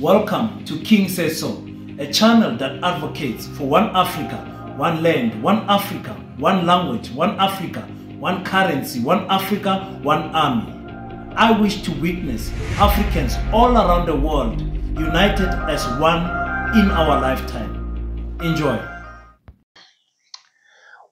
Welcome to King Says So, a channel that advocates for one Africa, one land, one Africa, one language, one Africa, one currency, one Africa, one army. I wish to witness Africans all around the world united as one in our lifetime. Enjoy.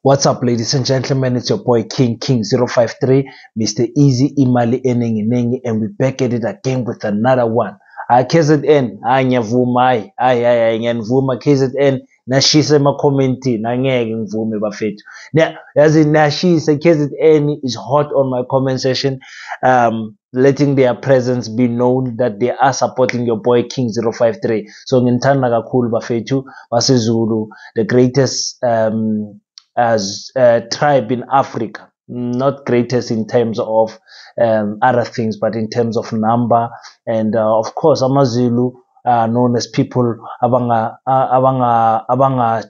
What's up, ladies and gentlemen? It's your boy King 053, Mr. Easy Imali Enengi, and we're back at it again with another one. KZN, nyavuma, nyanvuma KZN, nashisa makomenti, nangeke ngivume bafethu. Now, as in nashisa, KZN is hot on my comment section, letting their presence be known that they are supporting your boy King 053. So ngintanda kakhulu bafethu, baseZulu, the greatest tribe in Africa. Not greatest in terms of other things, but in terms of number. And of course, AmaZulu are known as people abanga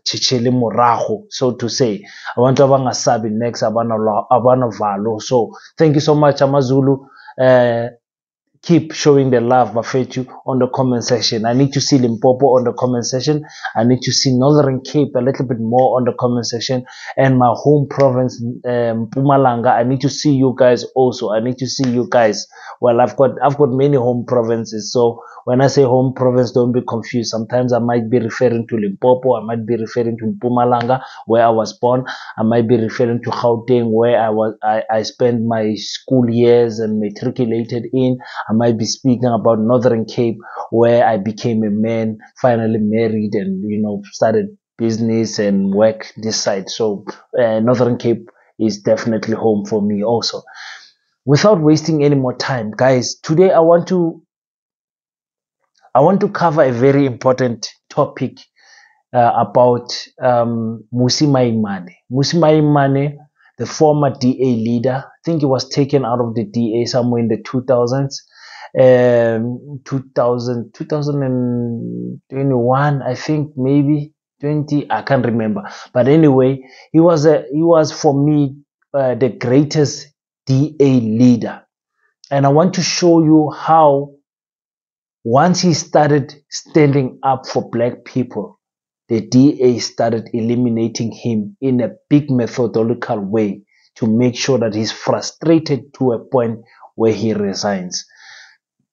chichele morago, so to say. Abantu abanga sabi next abana valo. So thank you so much, AmaZulu. Keep showing the love, bafethu, on the comment section. I need to see Limpopo on the comment section. I need to see Northern Cape a little bit more on the comment section. And my home province, Mpumalanga, I need to see you guys also. I need to see you guys. Well, I've got many home provinces. So when I say home province, don't be confused. Sometimes I might be referring to Limpopo. I might be referring to Mpumalanga, where I was born. I might be referring to Gauteng, where I spent my school years and matriculated in. I might be speaking about Northern Cape, where I became a man, finally married, and started business and work this side. So Northern Cape is definitely home for me also. Without wasting any more time, guys, today I want to cover a very important topic about Mmusi Maimane. Mmusi Maimane, the former DA leader. I think he was taken out of the DA somewhere in the 2000s. 2021, I think, maybe 20, I can't remember. But anyway, he was for me the greatest DA leader. And I want to show you how once he started standing up for black people, the DA started eliminating him in a big methodological way to make sure that he's frustrated to a point where he resigns.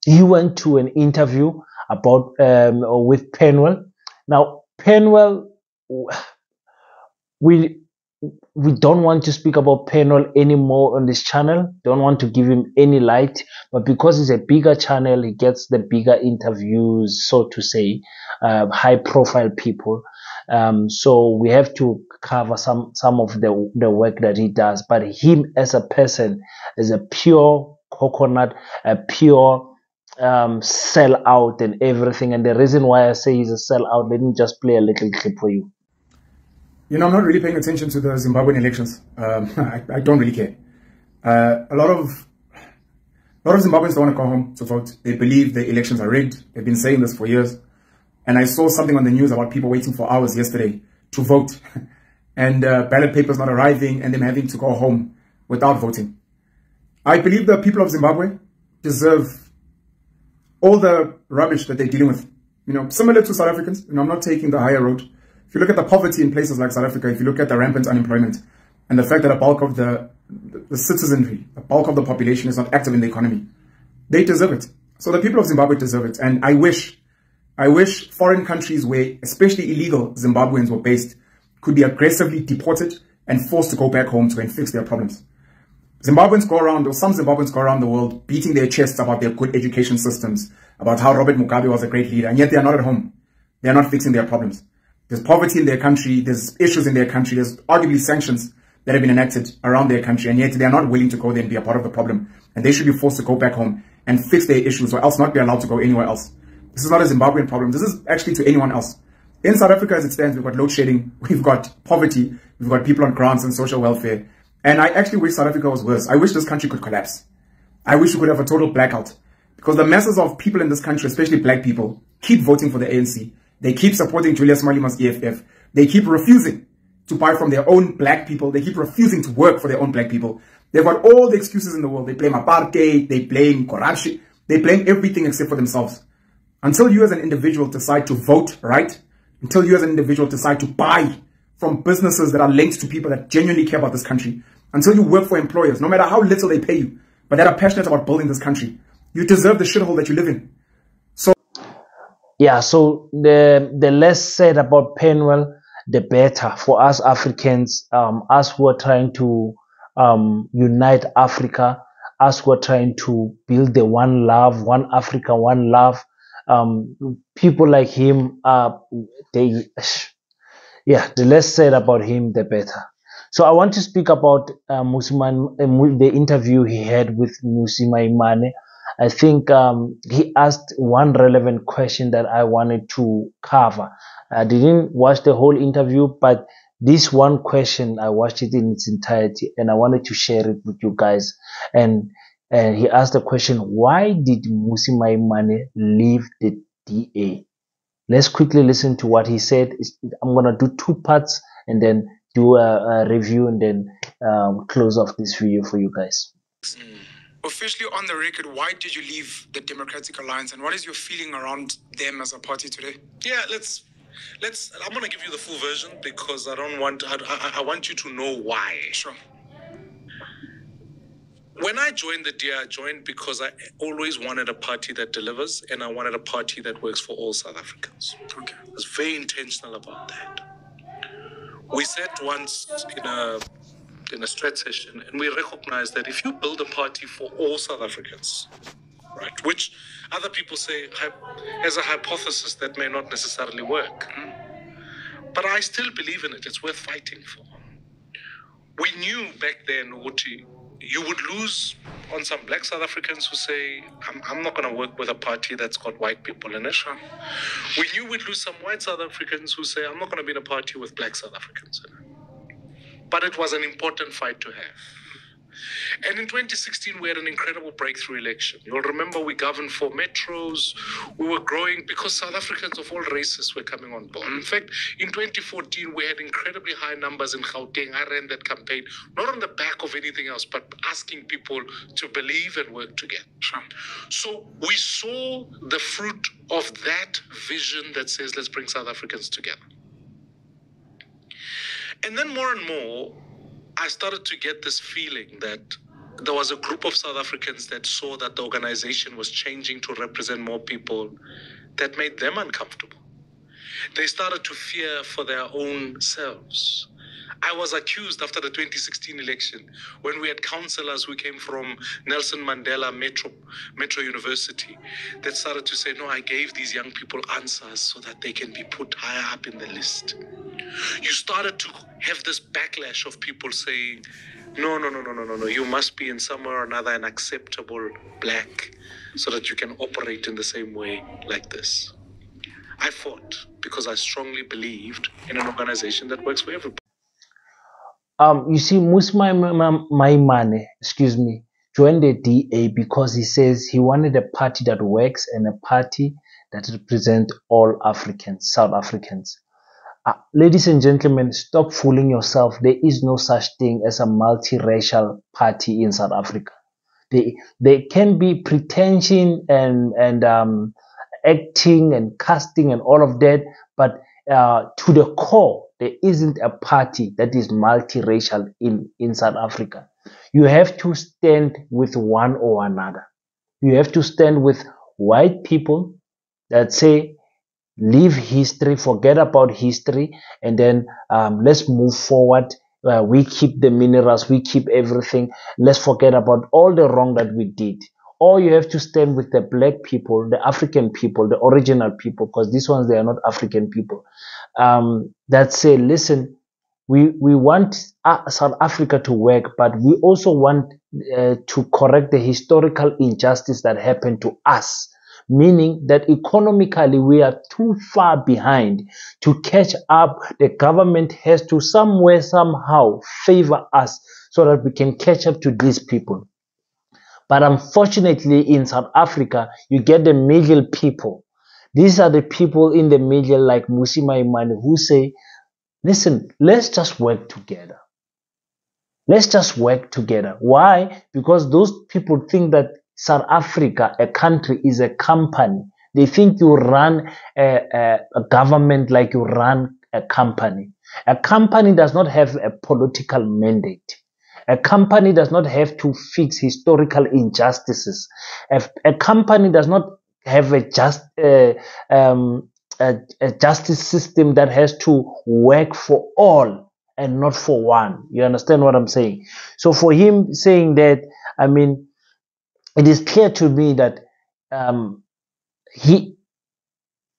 He went to an interview about with Penwell. Now, Penwell, we don't want to speak about Penwell anymore on this channel. Don't want to give him any light. But because it's a bigger channel, he gets the bigger interviews, so to say, high-profile people. So we have to cover some of the work that he does. But him as a person is a pure coconut, a pure sell out and everything. And the reason why I say he's a sellout, let me just play a little clip for you. I'm not really paying attention to the Zimbabwean elections. I don't really care. A lot of Zimbabweans don't want to go home to vote. They believe the elections are rigged. They've been saying this for years. And I saw something on the news about people waiting for hours yesterday to vote. And ballot papers not arriving and them having to go home without voting. I believe the people of Zimbabwe deserve all the rubbish that they're dealing with. Similar to South Africans. I'm not taking the higher road. If you look at the poverty in places like South Africa, if you look at the rampant unemployment, and the fact that a bulk of the citizenry, a bulk of the population is not active in the economy, they deserve it. So the people of Zimbabwe deserve it. And I wish foreign countries where especially illegal Zimbabweans were based could be aggressively deported and forced to go back home to go and fix their problems. Zimbabweans go around, or some Zimbabweans go around the world beating their chests about their good education systems, about how Robert Mugabe was a great leader, and yet they are not at home. They are not fixing their problems. There's poverty in their country, there's issues in their country, there's arguably sanctions that have been enacted around their country, and yet they are not willing to go there and be a part of the problem. And they should be forced to go back home and fix their issues, or else not be allowed to go anywhere else. This is not a Zimbabwean problem. This is actually to anyone else. In South Africa as it stands, we've got load shedding, we've got poverty, we've got people on grants and social welfare. And I actually wish South Africa was worse. I wish this country could collapse. I wish we could have a total blackout. Because the masses of people in this country, especially black people, keep voting for the ANC. They keep supporting Julius Malima's EFF. They keep refusing to buy from their own black people. They keep refusing to work for their own black people. They've got all the excuses in the world. They blame apartheid. They blame corruption. They blame everything except for themselves. Until you as an individual decide to vote, right? Until you as an individual decide to buy from businesses that are linked to people that genuinely care about this country, until you work for employers, no matter how little they pay you, but that are passionate about building this country, you deserve the shithole that you live in. So, yeah, so the less said about Penwell, the better for us Africans, us who are trying to unite Africa, us who are trying to build the one love, one Africa, one love. People like him, the less said about him, the better. So I want to speak about the interview he had with Mmusi Maimane. I think he asked one relevant question that I wanted to cover. I didn't watch the whole interview, but this one question, I watched it in its entirety and I wanted to share it with you guys. And he asked the question, why did Mmusi Maimane leave the DA? Let's quickly listen to what he said. I'm going to do two parts and then do a review and then close off this video for you guys. Officially on the record, why did you leave the Democratic Alliance and what is your feeling around them as a party today? Yeah, let's. I'm gonna give you the full version because I don't want. I want you to know why. Sure. When I joined the DA, I joined because I always wanted a party that delivers, and I wanted a party that works for all South Africans. Okay. I was very intentional about that. We sat once in a stretch session, and we recognized that if you build a party for all South Africans, right, which other people say as a hypothesis that may not necessarily work, but I still believe in it. It's worth fighting for. We knew back then, Uti, you would lose on some black South Africans who say, I'm not going to work with a party that's got white people in it. We knew we'd lose some white South Africans who say, I'm not going to be in a party with black South Africans in it. But it was an important fight to have. And in 2016, we had an incredible breakthrough election. You'll remember we governed 4 metros. We were growing because South Africans of all races were coming on board. In fact, in 2014, we had incredibly high numbers in Gauteng. I ran that campaign, not on the back of anything else, but asking people to believe and work together. So we saw the fruit of that vision that says, let's bring South Africans together. And then more and more, I started to get this feeling that there was a group of South Africans that saw that the organization was changing to represent more people that made them uncomfortable. They started to fear for their own selves. I was accused after the 2016 election when we had councillors who came from Nelson Mandela Metro University that started to say, no, I gave these young people answers so that they can be put higher up in the list. You started to have this backlash of people saying, no, you must be in some way or another an acceptable black so that you can operate in the same way like this. I fought because I strongly believed in an organization that works for everybody. You see, Mmusi Maimane, joined the DA because he says he wanted a party that works and a party that represents all Africans, South Africans. Ladies and gentlemen, stop fooling yourself. There is no such thing as a multiracial party in South Africa. There can be pretension and acting and casting and all of that, but to the core, there isn't a party that is multiracial in South Africa. You have to stand with one or another. You have to stand with white people that say, leave history, forget about history, and then let's move forward. We keep the minerals, we keep everything. Let's forget about all the wrong that we did. Or you have to stand with the black people, the African people, the original people, because these ones, they are not African people, that say, listen, we want South Africa to work, but we also want to correct the historical injustice that happened to us. Meaning that economically we are too far behind to catch up. The government has to somewhere, somehow favor us so that we can catch up to these people. But unfortunately in South Africa, you get the middle people. These are the people in the middle like Mmusi Maimane who say, listen, let's just work together. Let's just work together. Why? Because those people think that South Africa, a country, is a company They think you run a government like you run a company. A company does not have a political mandate. A company does not have to fix historical injustices. A company does not have a justice system that has to work for all and not for one. You understand what I'm saying? So for him saying that, I mean, it is clear to me that he,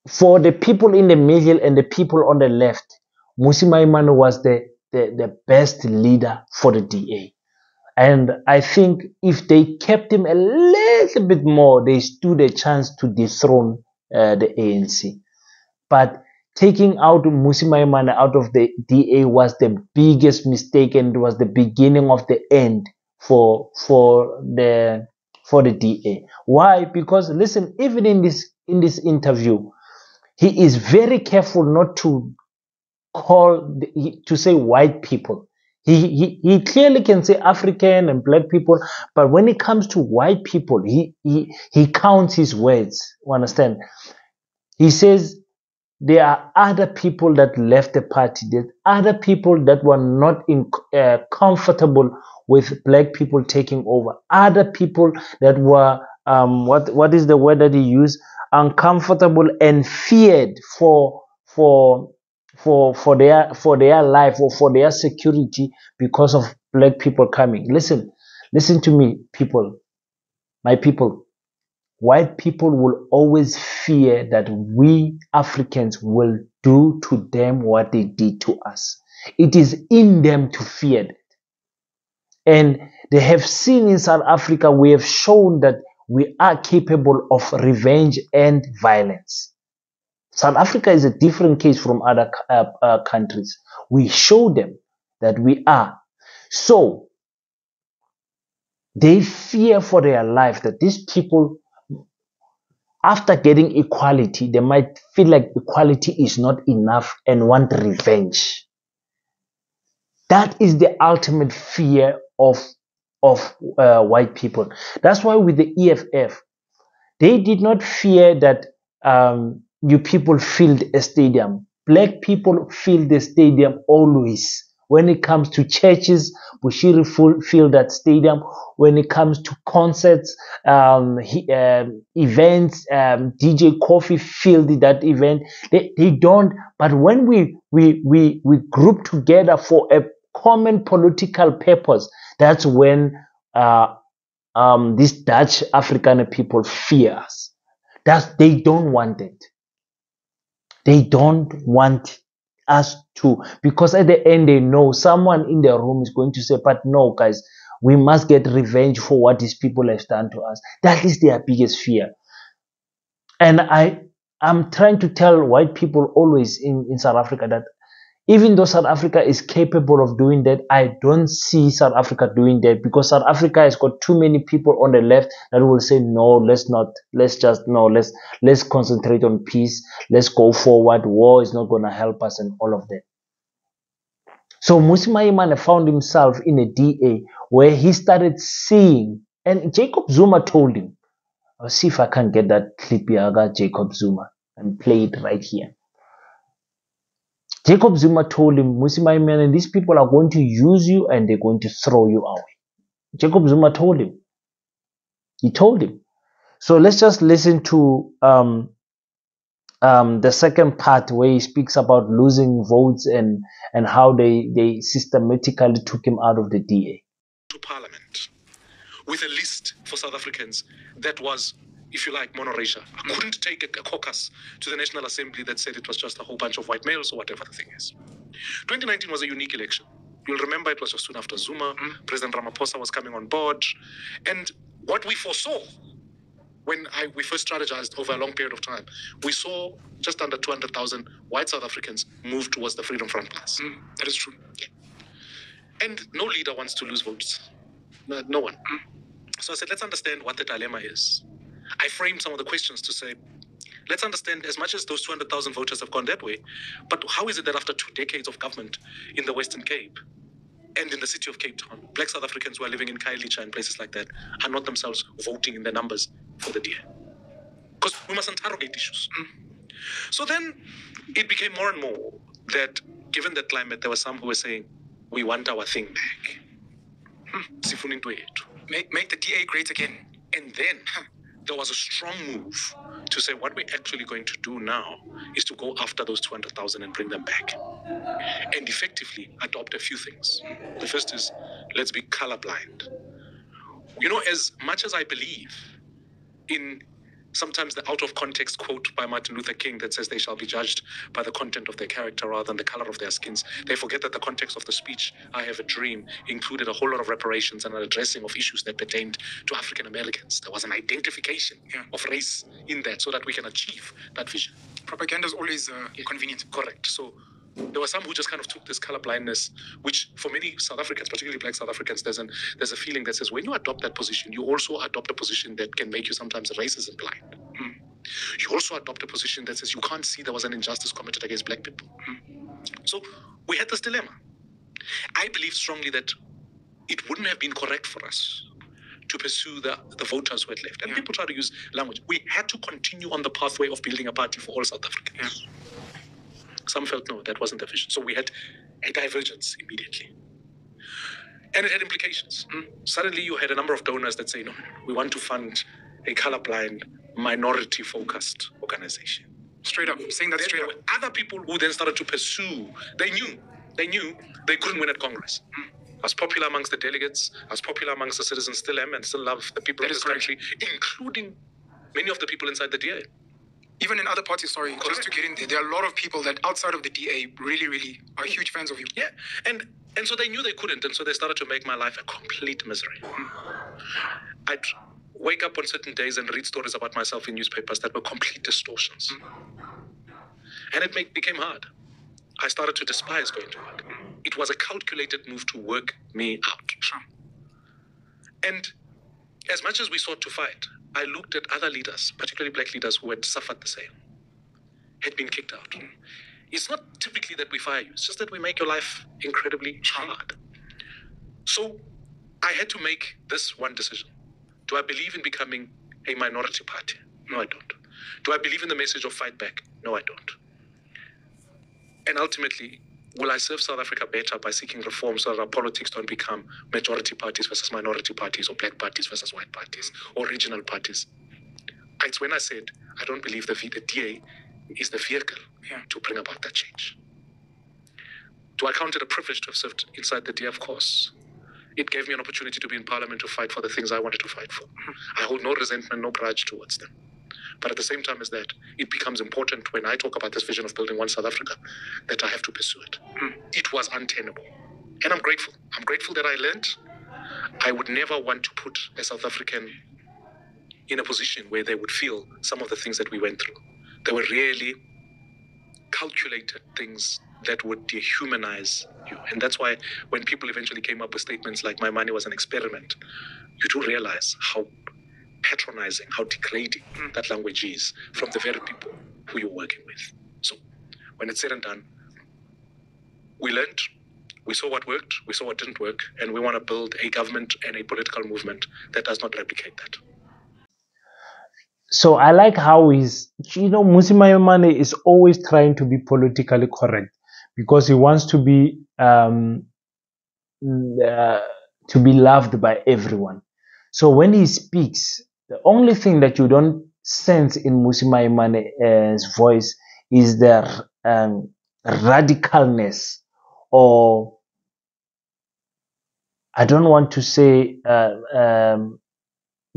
for the people in the middle and the people on the left, Mmusi Maimane was the best leader for the DA. And I think if they kept him a little bit more, they stood a chance to dethrone the ANC. But taking out Mmusi Maimane out of the DA was the biggest mistake, and it was the beginning of the end for the DA. Why? Because listen, even in this interview, he is very careful not to to say white people. He clearly can say African and black people, but when it comes to white people, he counts his words. You understand? He says there are other people that left the party. There's other people that were not comfortable with black people taking over. Other people that were what is the word that he used? Uncomfortable and feared for their life or for their security because of black people coming. Listen to me, people, my people. White people will always fear that we Africans will do to them what they did to us. It is in them to fear that. And they have seen in South Africa, we have shown that we are capable of revenge and violence. South Africa is a different case from other countries. We show them that we are. So they fear for their life that these people, after getting equality, they might feel like equality is not enough and want revenge. That is the ultimate fear of white people. That's why with the EFF, they did not fear that you people filled a stadium. Black people fill the stadium always. When it comes to churches, Bushiri fill that stadium. When it comes to concerts, events, DJ Coffee filled that event. They don't. But when we group together for a common political purpose, that's when these Dutch African people fear us. They don't want it. They don't want us to, because at the end they know someone in the room is going to say, but no, guys, we must get revenge for what these people have done to us. That is their biggest fear. And I'm trying to tell white people always in South Africa that even though South Africa is capable of doing that, I don't see South Africa doing that, because South Africa has got too many people on the left that will say, no, let's concentrate on peace. Let's go forward. War is not going to help us and all of that. So Mmusi Maimane found himself in a DA where he started seeing, and Jacob Zuma told him, I'll see if I can get that clip here. I got Jacob Zuma and play it right here. Jacob Zuma told him, Mmusi Maimane, these people are going to use you and they're going to throw you away. Jacob Zuma told him. He told him. So let's just listen to the second part where he speaks about losing votes and how they systematically took him out of the DA. To Parliament with a list for South Africans that was, if you like, monoracial. I couldn't take a caucus to the National Assembly that said it was just a whole bunch of white males or whatever the thing is. 2019 was a unique election. You'll remember it was just soon after Zuma. President Ramaphosa was coming on board. And what we foresaw when we first strategized over a long period of time, we saw just under 200,000 white South Africans move towards the Freedom Front Plus. That is true. Yeah. And no leader wants to lose votes. No one. So I said, let's understand what the dilemma is. I framed some of the questions to say, let's understand, as much as those 200,000 voters have gone that way, but how is it that after 2 decades of government in the Western Cape and in the city of Cape Town, black South Africans who are living in Khayelitsha and places like that are not themselves voting in the numbers for the DA? because we must interrogate issues. So then it became more and more that, given that climate, there were some who were saying, we want our thing back. Sifuna into yethu. Make the DA great again. And then there was a strong move to say what we're actually going to do now is to go after those 200,000 and bring them back. And effectively adopt a few things. The first is, let's be colorblind. You know, as much as I believe in sometimes the out of context quote by Martin Luther King that says they shall be judged by the content of their character rather than the color of their skins, they forget that the context of the speech, I Have a Dream, included a whole lot of reparations and an addressing of issues that pertained to African Americans. There was an identification of race in that so that we can achieve that vision. Propaganda is always convenient. Correct. So there were some who just kind of took this color blindness, which for many South Africans, particularly black South Africans, there's a feeling that says when you adopt that position, you also adopt a position that can make you sometimes racism blind. You also adopt a position that says you can't see there was an injustice committed against black people. So we had this dilemma. I believe strongly that it wouldn't have been correct for us to pursue the voters who had left. And people try to use language. We had to continue on the pathway of building a party for all South Africans. Some felt, no, that wasn't the vision. So we had a divergence immediately. And it had implications. Suddenly you had a number of donors that say, no, we want to fund a colorblind, minority-focused organization. Straight up, saying that straight up. There were other people who then started to pursue. They knew they couldn't win at Congress. I was popular amongst the delegates. I was popular amongst the citizens, still am, and still love the people of this country, including many of the people inside the DA. Even in other parties, sorry, just to get in there are a lot of people that outside of the DA really are huge fans of you. Yeah, and so they knew they couldn't, and so they started to make my life a complete misery. I'd wake up on certain days and read stories about myself in newspapers that were complete distortions. And it became hard. I started to despise going to work. It was a calculated move to work me out. And as much as we sought to fight, I looked at other leaders, particularly black leaders who had suffered the same, had been kicked out. It's not typically that we fire you, it's just that we make your life incredibly hard. So I had to make this one decision. Do I believe in becoming a minority party? No, I don't. Do I believe in the message of fight back? No, I don't. And ultimately, will I serve South Africa better by seeking reform so that our politics don't become majority parties versus minority parties, or black parties versus white parties, or regional parties? It's when I said, I don't believe the DA is the vehicle to bring about that change. Do I count it a privilege to have served inside the DA? Of course. It gave me an opportunity to be in parliament to fight for the things I wanted to fight for. I hold no resentment, no grudge towards them. But at the same time as that, it becomes important when I talk about this vision of building one South Africa that I have to pursue it. It was untenable. And I'm grateful. I'm grateful that I learned. I would never want to put a South African in a position where they would feel some of the things that we went through. They were really calculated things that would dehumanize you. And that's why when people eventually came up with statements like Maimane was an experiment, you do realize how patronizing, how degrading that language is from the very people who you're working with. So when it's said and done, we learned, we saw what worked, we saw what didn't work, and we want to build a government and a political movement that does not replicate that. So I like how Mmusi Maimane is always trying to be politically correct because he wants to be loved by everyone. So when he speaks, the only thing that you don't sense in Mmusi Maimane's voice is the radicalness, or I don't want to say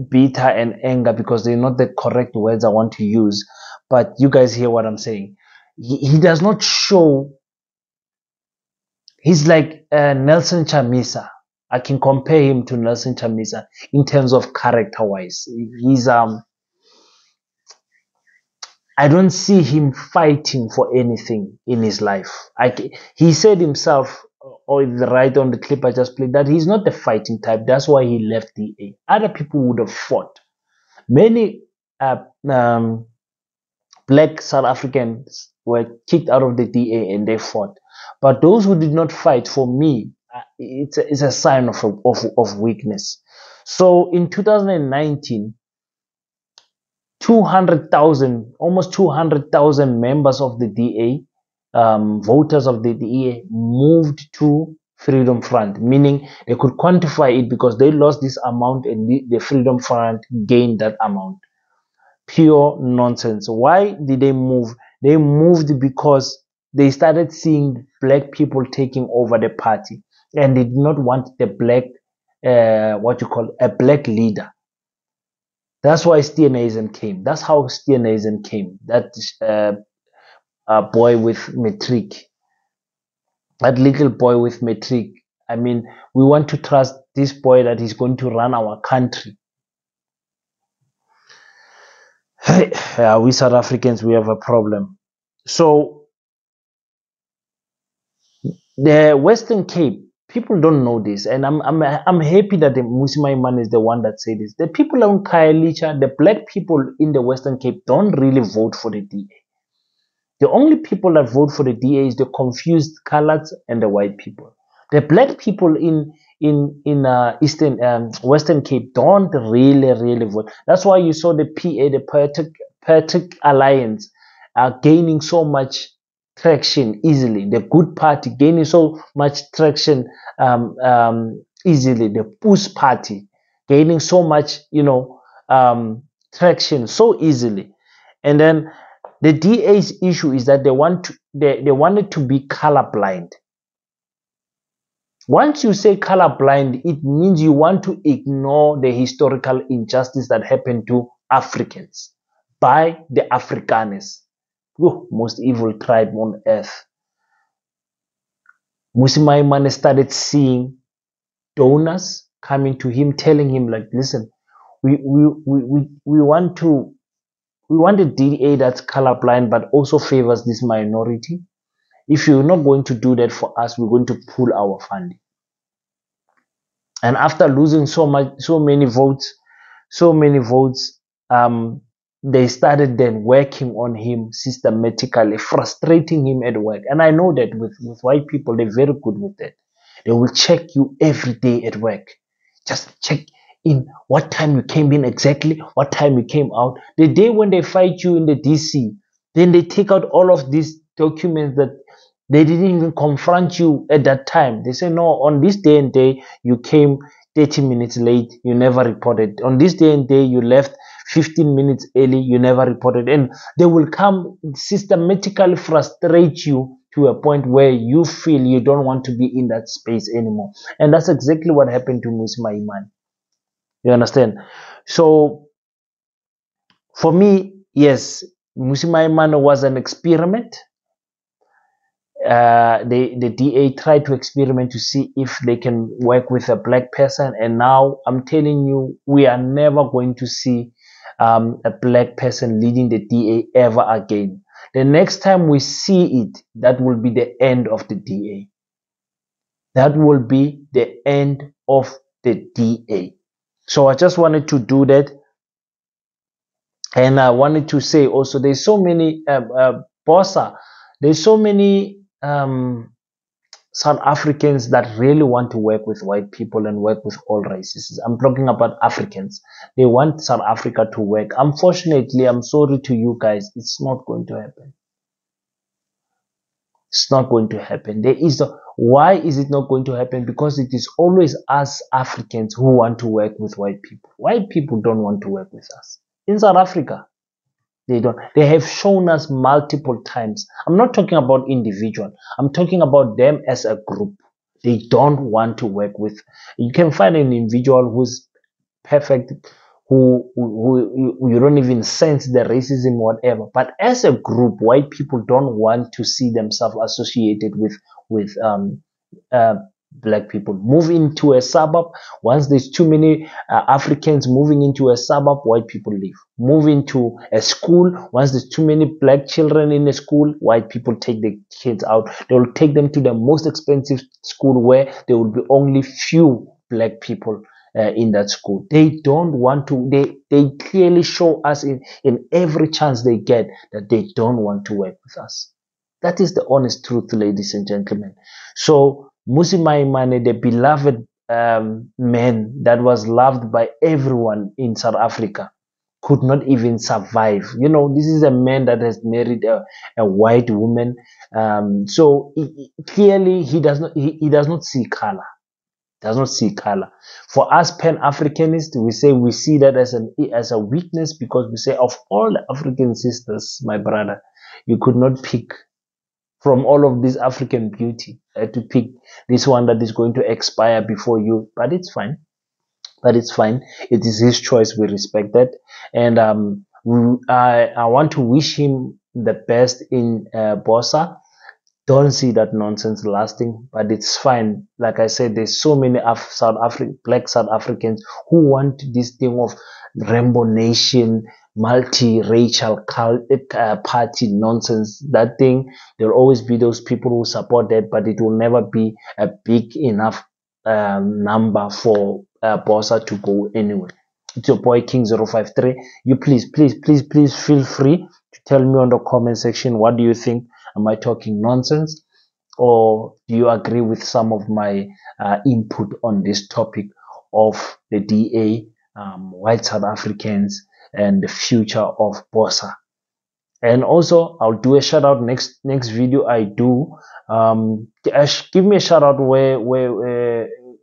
bitter and anger because they're not the correct words I want to use, but you guys hear what I'm saying. He does not show. He's like Nelson Chamisa. I can compare him to Nelson Chamisa in terms of character-wise. He's I don't see him fighting for anything in his life. He said himself, or right on the clip I just played, that he's not the fighting type. That's why he left DA. Other people would have fought. Many black South Africans were kicked out of the DA and they fought. But those who did not fight, for me, it's a sign of weakness. So in 2019, 200,000, almost 200,000 members of the DA, voters of the DA, moved to Freedom Front, meaning they could quantify it because they lost this amount and the Freedom Front gained that amount. Pure nonsense. Why did they move? They moved because they started seeing black people taking over the party, and they did not want the black, a black leader. That's why Steenhuisen came. That's how Steenhuisen came. That boy with matric, that little boy with matric. I mean, we want to trust this boy that he's going to run our country. We South Africans, we have a problem. So the Western Cape, people don't know this, and I'm happy that the Mmusi Maimane is the one that said this. The people on Khayelitsha, the black people in the Western Cape, don't really vote for the DA. The only people that vote for the DA is the confused coloreds and the white people. The black people in Western Cape don't really vote. That's why you saw the PA, the Patrick Alliance, gaining so much traction easily. The Good Party gaining so much traction easily. The Push Party gaining so much, traction so easily. And then the DA's issue is that they wanted to be colorblind. Once you say colorblind, it means you want to ignore the historical injustice that happened to Africans by the Afrikaners, most evil tribe on earth. Mmusi Maimane started seeing donors coming to him, telling him, like, listen, we want a DA that's colorblind but also favors this minority. If you're not going to do that for us, we're going to pull our funding. And after losing so many votes, they started then working on him systematically, frustrating him at work. And I know that with white people, they're very good with that. They will check you every day at work. Just check in what time you came in exactly, what time you came out. The day when they fight you in the DC, then they take out all of these documents that they didn't even confront you at that time. They say, no, on this day and day, you came 30 minutes late, you never reported. On this day and day, you left 15 minutes early, you never reported. And they will come systematically frustrate you to a point where you feel you don't want to be in that space anymore. And that's exactly what happened to Mmusi Maimane. You understand? So, for me, yes, Mmusi Maimane was an experiment. The DA tried to experiment to see if they can work with a black person, and now I'm telling you, we are never going to see a black person leading the DA ever again. The next time we see it, that will be the end of the DA. That will be the end of the DA. So I just wanted to do that, and I wanted to say also, there's so many Bossa, there's so many South Africans that really want to work with white people and work with all races. I'm talking about Africans. They want South Africa to work. Unfortunately, I'm sorry to you guys, it's not going to happen. It's not going to happen. Why is it not going to happen? Because it is always us Africans who want to work with white people. White people don't want to work with us. In South Africa, they don't. They have shown us multiple times. I'm not talking about individual. I'm talking about them as a group. They don't want to work with. You can find an individual who's perfect, who you don't even sense the racism, whatever. But as a group, white people don't want to see themselves associated with black people. Move into a suburb. Once there's too many Africans moving into a suburb, white people leave. Move into a school. Once there's too many black children in a school, white people take the kids out. They will take them to the most expensive school where there will be only few black people in that school. They don't want to. They clearly show us in every chance they get that they don't want to work with us. That is the honest truth, ladies and gentlemen. So Mmusi Maimane, the beloved man that was loved by everyone in South Africa, could not even survive. You know, this is a man that has married a white woman. So clearly he does not see color. Does not see color. For us Pan-Africanists, we see that as a weakness, because we say of all the African sisters, my brother, you could not pick from all of this African beauty to pick this one that is going to expire before you. But it's fine. But it's fine. It is his choice. We respect that. And I want to wish him the best in Bossa. Don't see that nonsense lasting, but it's fine. Like I said, there's so many black South Africans who want this thing of rainbow nation, multi-racial party nonsense. That thing, there'll always be those people who support that, but it will never be a big enough number for Bossa to go anywhere. It's your boy King053. You please feel free to tell me on the comment section, what do you think? Am I talking nonsense, or do you agree with some of my input on this topic of the DA, white South Africans, and the future of Bossa? And also, I'll do a shout out next video I do. Give me a shout out where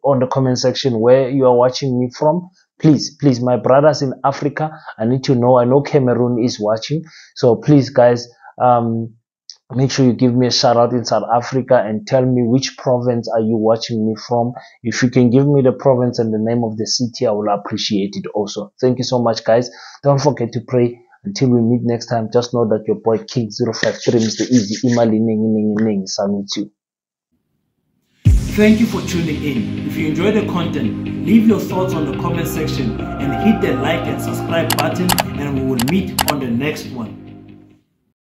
on the comment section where you are watching me from. Please, my brothers in Africa, I need to know. I know Cameroon is watching, so please, guys, make sure you give me a shout out in South Africa and tell me which province are you watching me from. If you can give me the province and the name of the city, I will appreciate it also. Thank you so much, guys. Don't forget to pray. Until we meet next time, just know that your boy King053, Mr. Easy, Imali, salute you. Thank you for tuning in. If you enjoy the content, leave your thoughts on the comment section and hit the like and subscribe button, and we will meet on the next one.